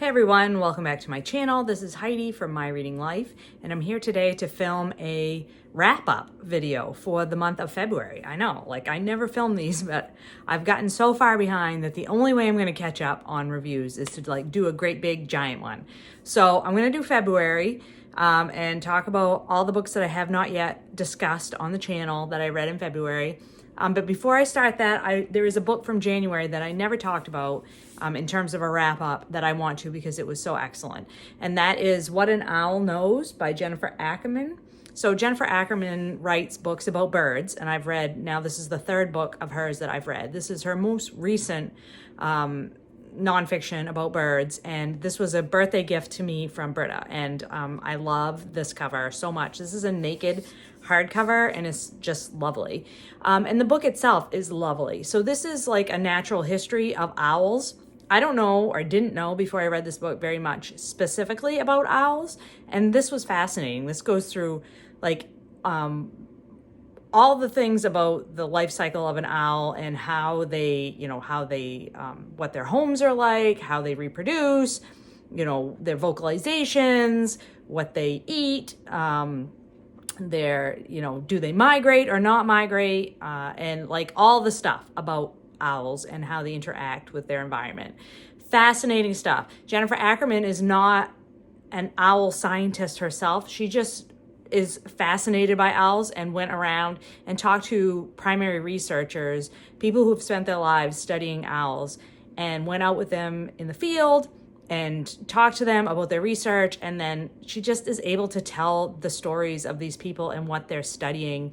everyone, welcome back to my channel. This is Heidi from My Reading Life, and I'm here today to film a wrap-up video for the month of February. I know, I never film these, but I've gotten so far behind that the only way I'm going to catch up on reviews is to do a great big giant one. So I'm going to do February and talk about all the books that I have not yet discussed on the channel that I read in February. But before I start that, there is a book from January that I never talked about in terms of a wrap-up that I want to because it was so excellent. And that is What an Owl Knows by Jennifer Ackerman. So Jennifer Ackerman writes books about birds, and I've read, now this is the third book of hers that I've read. This is her most recent nonfiction about birds, and this was a birthday gift to me from Britta, and I love this cover so much. This is a naked hardcover, and it's just lovely. And the book itself is lovely. So this is like a natural history of owls. I don't know or didn't know before I read this book very much specifically about owls, and this was fascinating. This goes through all the things about the life cycle of an owl and how they, what their homes are like, how they reproduce, their vocalizations, what they eat, do they migrate or not migrate, and all the stuff about owls and how they interact with their environment. Fascinating stuff. Jennifer Ackerman is not an owl scientist herself. She just is fascinated by owls and went around and talked to primary researchers, people who've spent their lives studying owls, and went out with them in the field and talked to them about their research. And then she just is able to tell the stories of these people and what they're studying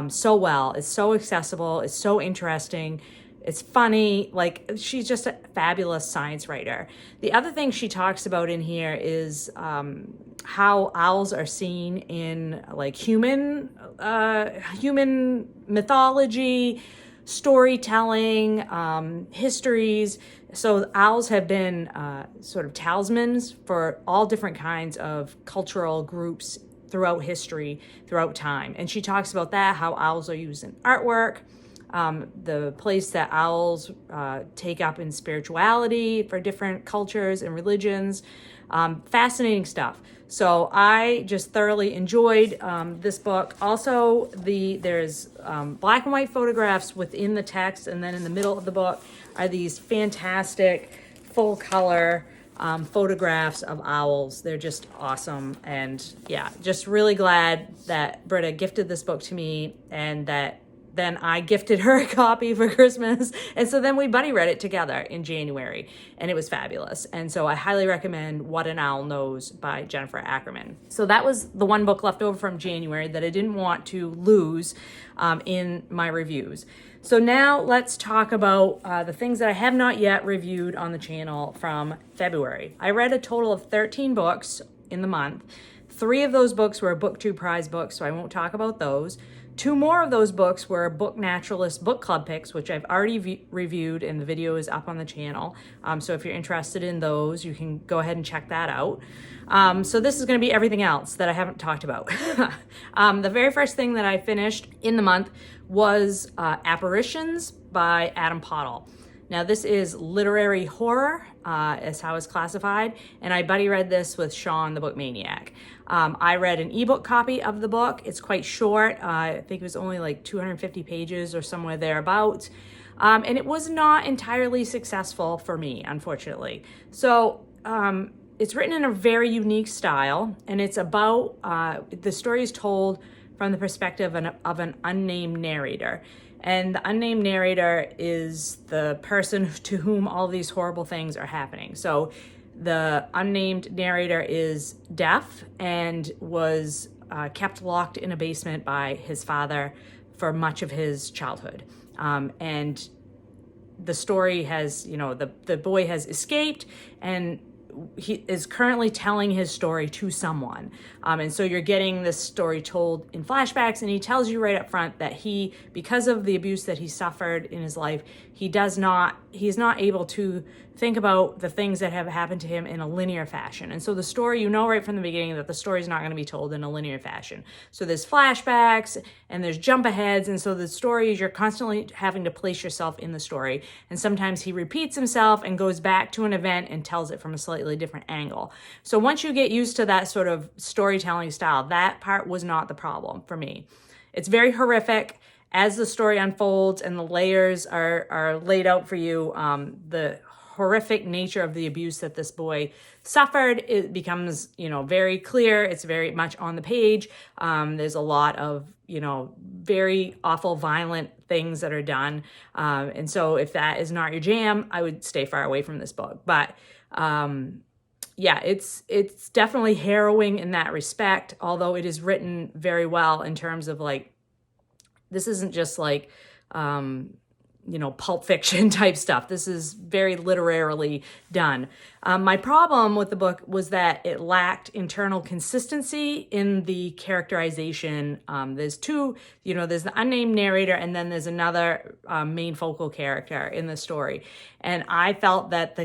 so well. It's so accessible. It's so interesting. It's funny. She's just a fabulous science writer. The other thing she talks about in here is how owls are seen in human mythology, storytelling, histories. So owls have been sort of talismans for all different kinds of cultural groups throughout history, throughout time. And she talks about that, how owls are used in artwork, the place that owls take up in spirituality for different cultures and religions. Fascinating stuff. So I just thoroughly enjoyed this book. Also, there's black and white photographs within the text, and then in the middle of the book are these fantastic full color photographs of owls. They're just awesome. And yeah, just really glad that Britta gifted this book to me, and that then I gifted her a copy for Christmas. And so then we buddy read it together in January, and it was fabulous. And so I highly recommend What an Owl Knows by Jennifer Ackerman. So that was the one book left over from January that I didn't want to lose in my reviews. So now let's talk about the things that I have not yet reviewed on the channel from February. I read a total of 13 books in the month. 3 of those books were BookTube prize books, so I won't talk about those. 2 more of those books were Book Naturalist Book Club picks, which I've already reviewed, and the video is up on the channel. So if you're interested in those, you can go ahead and check that out. So this is going to be everything else that I haven't talked about. The very first thing that I finished in the month was Apparitions by Pottle. Now this is literary horror, is how it's classified, and I buddy read this with Sean, the Book Maniac. I read an ebook copy of the book. It's quite short. I think it was only 250 pages or somewhere thereabouts. And it was not entirely successful for me, unfortunately. So it's written in a very unique style, and it's about, the story is told from the perspective of an unnamed narrator. And the unnamed narrator is the person to whom all these horrible things are happening. So the unnamed narrator is deaf and was kept locked in a basement by his father for much of his childhood. And the story has, the boy has escaped, and he is currently telling his story to someone. And so you're getting this story told in flashbacks, and he tells you right up front that because of the abuse that he suffered in his life, he's not able to think about the things that have happened to him in a linear fashion. And so the story, you know right from the beginning that the story is not going to be told in a linear fashion. So there's flashbacks and there's jump aheads. And so the story is you're constantly having to place yourself in the story. And sometimes he repeats himself and goes back to an event and tells it from a slightly different angle. So once you get used to that sort of storytelling style, that part was not the problem for me. It's very horrific. As the story unfolds and the layers are laid out for you, the horrific nature of the abuse that this boy suffered, it becomes, very clear. It's very much on the page. There's a lot of, very awful, violent things that are done. And so if that is not your jam, I would stay far away from this book. But yeah, it's definitely harrowing in that respect, although it is written very well in terms of like, this isn't just like, Pulp Fiction type stuff. This is very literarily done. My problem with the book was that it lacked internal consistency in the characterization. There's two, there's the unnamed narrator and then there's another main focal character in the story. And I felt that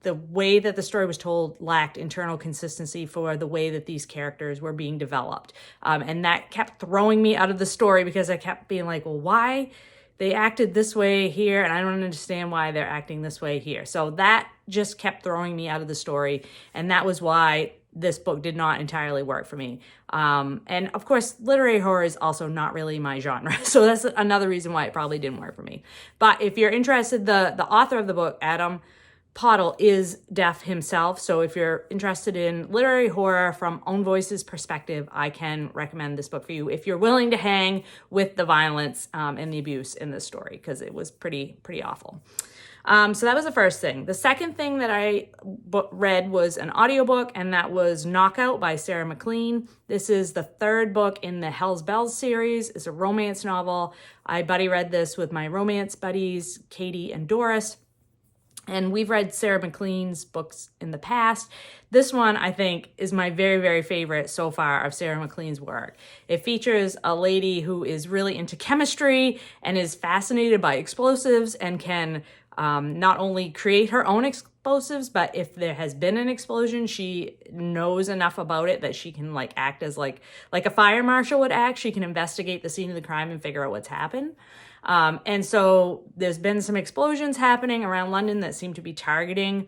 the way that the story was told lacked internal consistency for the way that these characters were being developed. And that kept throwing me out of the story because I kept being like, well, why? They acted this way here, and I don't understand why they're acting this way here. So that just kept throwing me out of the story, and that was why this book did not entirely work for me. And of course, literary horror is also not really my genre, so that's another reason why it probably didn't work for me. But if you're interested, the author of the book, Adam Pottle, is deaf himself. So if you're interested in literary horror from Own Voice's perspective, I can recommend this book for you if you're willing to hang with the violence and the abuse in this story, because it was pretty awful. So that was the first thing. The second thing that I read was an audiobook, and that was Knockout by Sarah MacLean. This is the third book in the Hell's Bells series. It's a romance novel. I buddy read this with my romance buddies, Katie and Doris. And we've read Sarah MacLean's books in the past. This one, I think, is my very, very favorite so far of Sarah MacLean's work. It features a lady who is really into chemistry and is fascinated by explosives and can not only create her own explosives, but if there has been an explosion, she knows enough about it that she can act as like a fire marshal would act. She can investigate the scene of the crime and figure out what's happened. And so there's been some explosions happening around London that seem to be targeting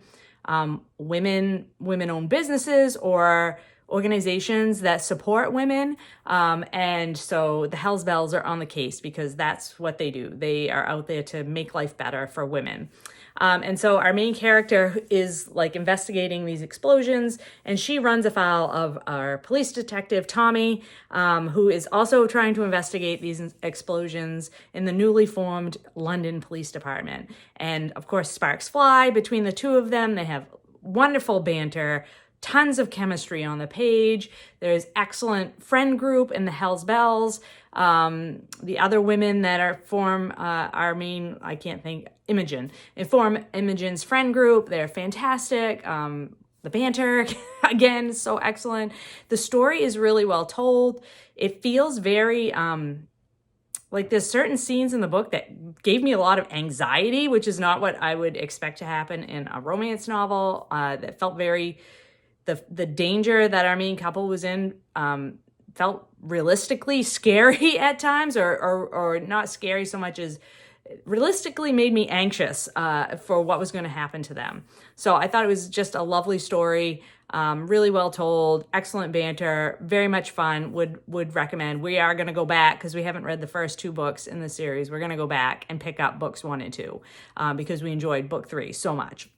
women-owned businesses or organizations that support women. And so the Hell's Bells are on the case because that's what they do. They are out there to make life better for women. And so our main character is investigating these explosions, and she runs afoul of our police detective, Tommy, who is also trying to investigate these explosions in the newly formed London Police Department. And of course, sparks fly between the two of them. They have wonderful banter, tons of chemistry on the page. There's excellent friend group in the Hell's Bells. The other women that form our main, Imogen. Form Imogen's friend group. They're fantastic. The banter, again, so excellent. The story is really well told. It feels very, there's certain scenes in the book that gave me a lot of anxiety, which is not what I would expect to happen in a romance novel. That felt very... The danger that our main couple was in felt realistically scary at times, or not scary so much as realistically made me anxious for what was going to happen to them. So I thought it was just a lovely story, really well told, excellent banter, very much fun, would recommend. We are going to go back, because we haven't read the first two books in the series. We're going to go back and pick up books 1 and 2 because we enjoyed book 3 so much.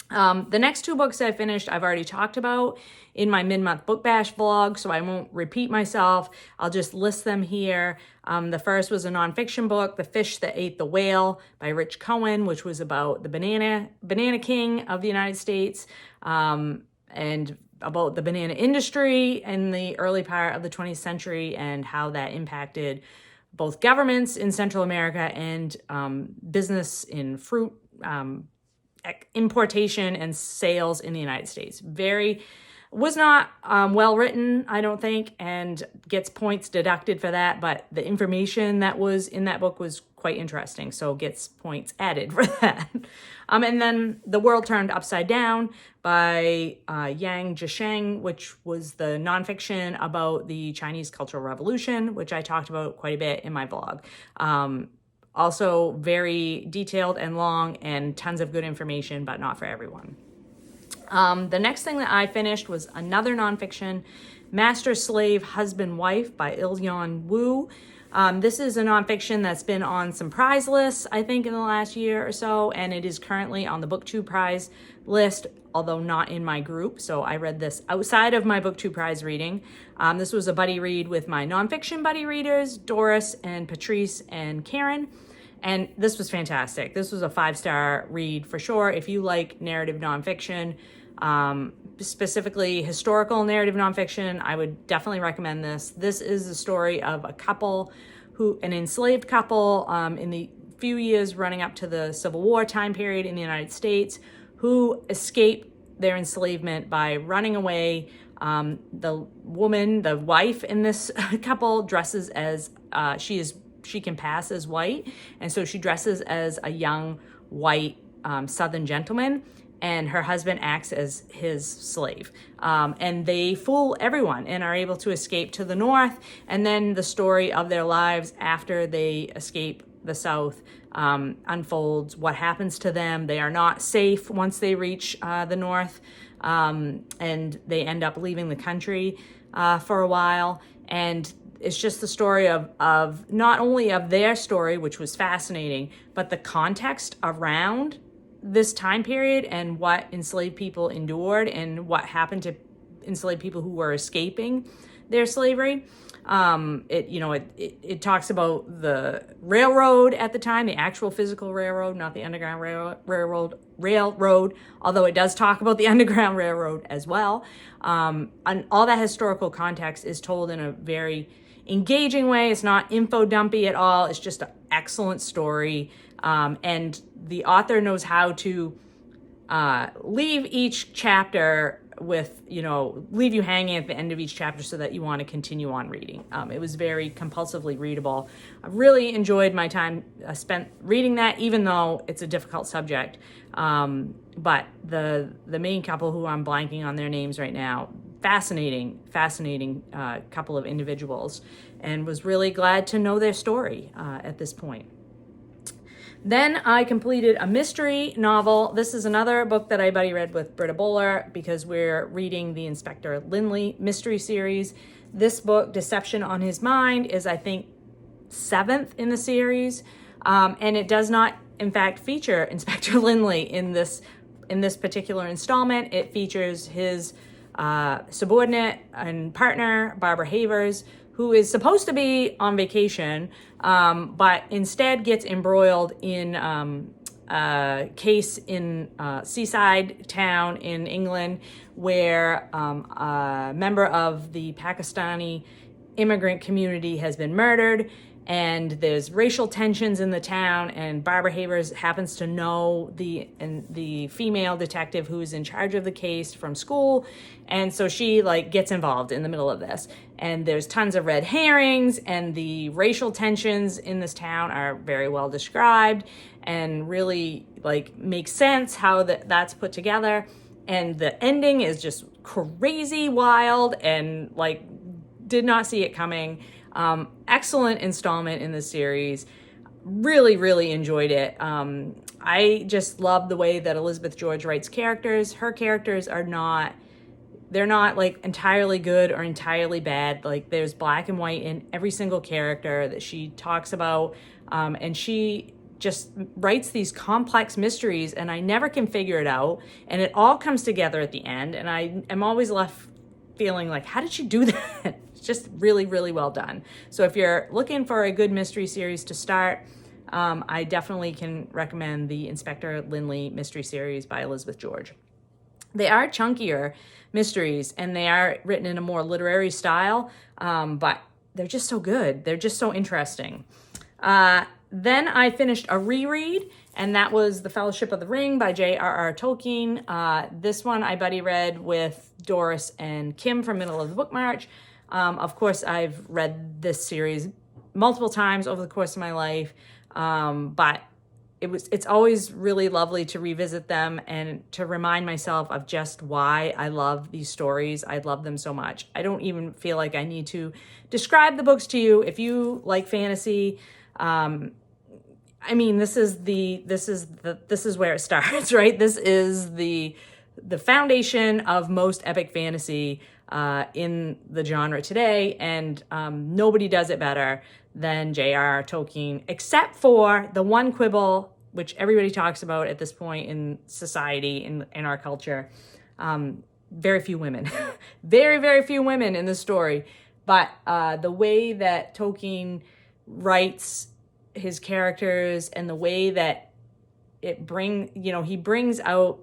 The next 2 books I finished, I've already talked about in my mid-month book bash vlog, so I won't repeat myself. I'll just list them here. The first was a nonfiction book, The Fish That Ate the Whale by Rich Cohen, which was about the banana king of the United States, and about the banana industry in the early part of the 20th century and how that impacted both governments in Central America and business in fruit importation and sales in the United States. Was not well written, I don't think, and gets points deducted for that, but the information that was in that book was quite quite interesting, so gets points added for that. And then The World Turned Upside Down by Jisheng, which was the nonfiction about the Chinese Cultural Revolution, which I talked about quite a bit in my blog. Also very detailed and long and tons of good information, but not for everyone. The next thing that I finished was another nonfiction, Master, Slave, Husband, Wife by Ilyon Wu. This is a nonfiction that's been on some prize lists, I think, in the last year or so, and it is currently on the BookTube prize list, although not in my group. So I read this outside of my BookTube prize reading. This was a buddy read with my nonfiction buddy readers, Doris and Patrice and Karen. And this was fantastic. This was a 5-star read for sure. If you like narrative nonfiction, specifically historical narrative nonfiction, I would definitely recommend this. This is the story of a couple, an enslaved couple in the few years running up to the Civil War time period in the United States, who escape their enslavement by running away. The woman, the wife in this couple, dresses as she can pass as white, and so she dresses as a young white Southern gentleman, and her husband acts as his slave. And they fool everyone and are able to escape to the north, and then the story of their lives after they escape the south unfolds. What happens to them? They are not safe once they reach the north, and they end up leaving the country for a while. And it's just the story of not only of their story, which was fascinating, but the context around this time period and what enslaved people endured and what happened to enslaved people who were escaping their slavery. It talks about the railroad at the time, the actual physical railroad, not the underground railroad, although it does talk about the underground railroad as well. And all that historical context is told in a very engaging way. It's not info dumpy at all. It's just an excellent story. And the author knows how to leave each chapter with, leave you hanging at the end of each chapter so that you want to continue on reading. It was very compulsively readable. I really enjoyed my time spent reading that, even though it's a difficult subject. But the main couple, who I'm blanking on their names right now, fascinating couple of individuals, and was really glad to know their story at this point. Then I completed a mystery novel. This is another book that I buddy read with Britta Bowler because we're reading the Inspector Lindley mystery series. This book, Deception on His Mind, is, I think, 7th in the series. And it does not, in fact, feature Inspector Lindley in this particular installment. It features his subordinate and partner, Barbara Havers, who is supposed to be on vacation, but instead gets embroiled in a case in a seaside town in England where a member of the Pakistani immigrant community has been murdered, and there's racial tensions in the town, and Barbara Havers happens to know the female detective who's in charge of the case from school, and so she gets involved in the middle of this. And there's tons of red herrings, and the racial tensions in this town are very well described and really makes sense how that's put together. And the ending is just crazy wild and did not see it coming. Excellent installment in the series. Really, really enjoyed it. I just love the way that Elizabeth George writes characters. Her characters are not entirely good or entirely bad. There's black and white in every single character that she talks about. And she just writes these complex mysteries, and I never can figure it out. And it all comes together at the end. And I am always left feeling how did she do that? It's just really, really well done. So if you're looking for a good mystery series to start, I definitely can recommend the Inspector Lindley mystery series by Elizabeth George. They are chunkier mysteries, and they are written in a more literary style, but they're just so good. They're just so interesting. Then I finished a reread, and that was The Fellowship of the Ring by J.R.R. Tolkien. This one I buddy read with Doris and Kim from Middle of the Book March. Of course, I've read this series multiple times over the course of my life. But it's always really lovely to revisit them and to remind myself of just why I love these stories. I love them so much. I don't even feel like I need to describe the books to you. If you like fantasy, I mean, this is where it starts, right? This is the foundation of most epic fantasy in the genre today, and nobody does it better than J.R.R. Tolkien, except for the one quibble, which everybody talks about at this point in society, in our culture. Very few women. Very, very few women in the story. But the way that Tolkien writes his characters and the way that he brings out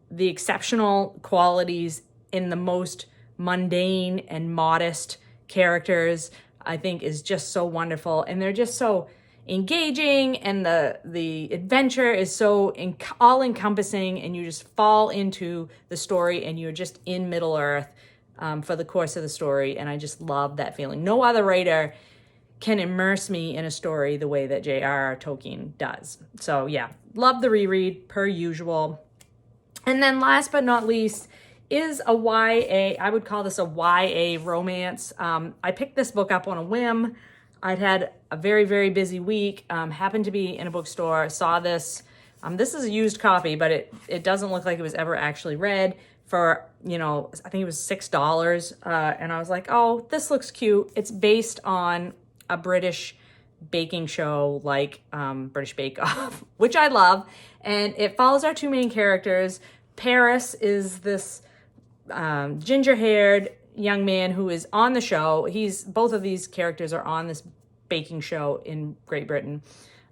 the exceptional qualities in the most mundane and modest characters, I think is just so wonderful. And they're just so engaging, and the adventure is so all encompassing, and you just fall into the story and you're just in Middle Earth for the course of the story. And I just love that feeling. No other writer can immerse me in a story the way that J.R.R. Tolkien does. So yeah, love the reread per usual. And then last but not least is a YA, I would call this a YA romance. I picked this book up on a whim. I'd had a very, very busy week, happened to be in a bookstore, saw this. This is a used copy, but it doesn't look like it was ever actually read for, I think it was $6. And I was like, oh, this looks cute. It's based on a British baking show like British Bake Off, which I love. And it follows our two main characters. Paris is this ginger-haired young man who is on the show. Both of these characters are on this baking show in Great Britain.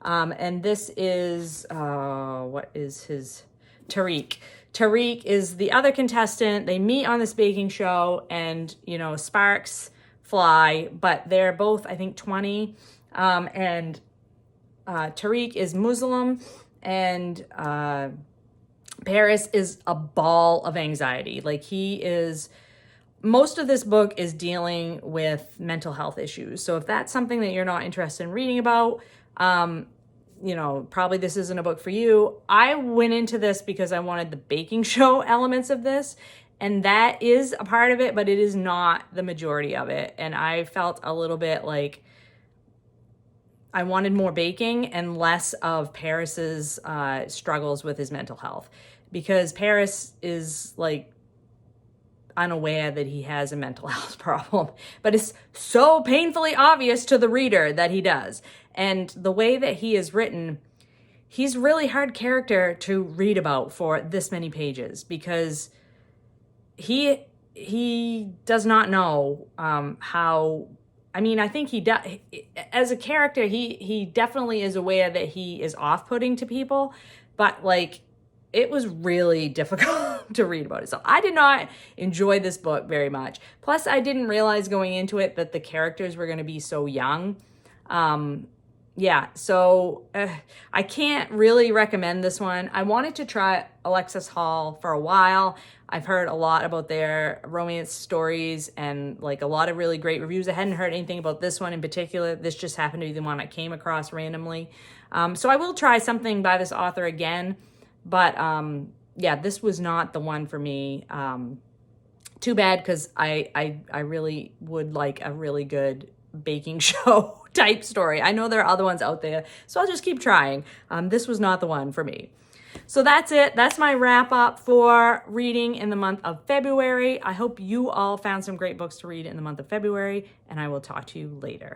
And this is, what is his? Tariq. Tariq is the other contestant. They meet on this baking show and, sparks fly, but they're both, I think, 20. And Tariq is Muslim, and Paris is a ball of anxiety. Like, most of this book is dealing with mental health issues. So if that's something that you're not interested in reading about, probably this isn't a book for you. I went into this because I wanted the baking show elements of this, and that is a part of it, but it is not the majority of it. And I felt a little bit like I wanted more baking and less of Paris's struggles with his mental health, because Paris is like unaware that he has a mental health problem, but it's so painfully obvious to the reader that he does. And the way that he is written, he's a really hard character to read about for this many pages, because he does not know how. I mean, I think as a character, he definitely is aware that he is off-putting to people, but like, it was really difficult to read about it. So I did not enjoy this book very much. Plus, I didn't realize going into it that the characters were going to be so young. So I can't really recommend this one. I wanted to try Alexis Hall for a while. I've heard a lot about their romance stories and like a lot of really great reviews. I hadn't heard anything about this one in particular. This just happened to be the one I came across randomly. So I will try something by this author again. But this was not the one for me. Too bad, because I really would like a really good baking show type story. I know there are other ones out there, so I'll just keep trying. This was not the one for me. So that's it. That's my wrap up for reading in the month of February. I hope you all found some great books to read in the month of February, and I will talk to you later.